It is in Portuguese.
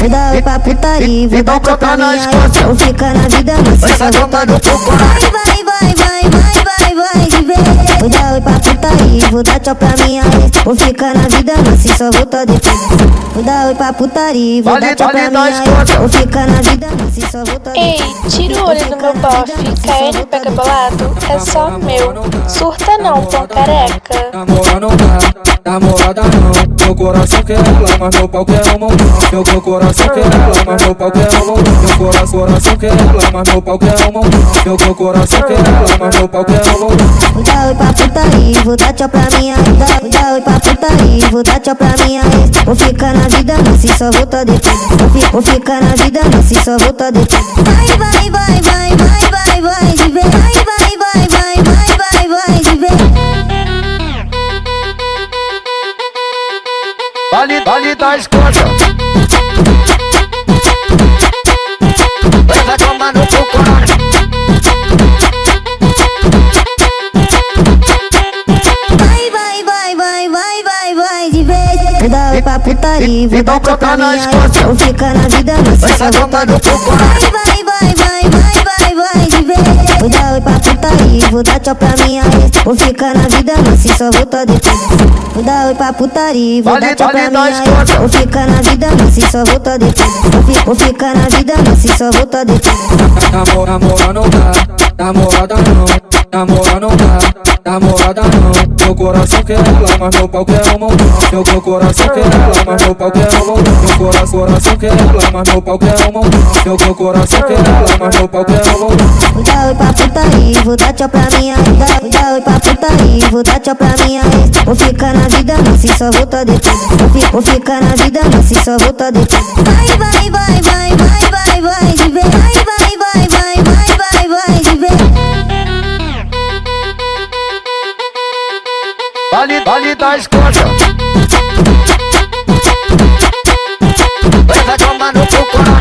Vou dar oi pra putaria, vou dar tchau pra minha ex. Vou ficar na vida mansa, só vou tá depois. Vai de vez. Vou dar oi pra putaria, vou dar tchau pra minha ex. Vou ficar na vida mansa, só vou tá depois. Vou dar oi pra putaria, vou dar tchau pra minha ex. Vou ficar na vida mansa, só vou tá depois. Ei, tira o olho do meu bofe, KN pega bolado, é só meu. Surta não, pão careca. Namora não dá, namorada não. Meu coração quer ela, mas meu pau quer um montão. Meu coração quer ela, mas meu pau quer um montão. Meu coração quer ela, mas meu pau quer um montão. Meu coração quer ela, mas meu pau quer um montão. Vou dar oi pra putaria, vou dar tchau pra minha ex. Vou dar oi pra putaria, vou dar tchau pra minha ex. Vou ficar na vida mansa, só vou tá depois. Vou ficar na vida mansa, só vou tá depois. Vai de vez. Vai de vez. Vale da Escócia. Vai tomar no teu coração. Vai de vez. Vou dar oi pra putaria, vou dar tchau pra minha ex. Vou ficar na vida mansa, só vou tá depois. Vai de vez. Vou dar oi pra putaria, vou dar tchau pra minha ex. Vou ficar na vida mansa, só vou tá depois. Vou dar oi pra putaria, vou dar tchau pra minha ex. Vou ficar na vida mansa, só vou tá depois. Vou ficar na vida mansa, só vou tá depois. Namora não dá, namorada não. Namora não dá, namorada não. Meu coração quer ela, mas meu pau quer um montão. Meu coração quer ela, mas meu pau quer um montão. Meu coração quer ela, mas meu pau quer um montão. Meu coração quer ela, mas meu pau quer um montão. Vou dar oi pra putaria, vou dar tchau pra minha ex. Vou dar oi pra putaria, vou dar tchau pra minha ex. Vou ficar na vida mansa, só vou tá depois. Vou ficar na vida mansa, só vou tá depois. Vai de vez. Vai de vez. Vale da Escócia. Vai tomar no teu coração.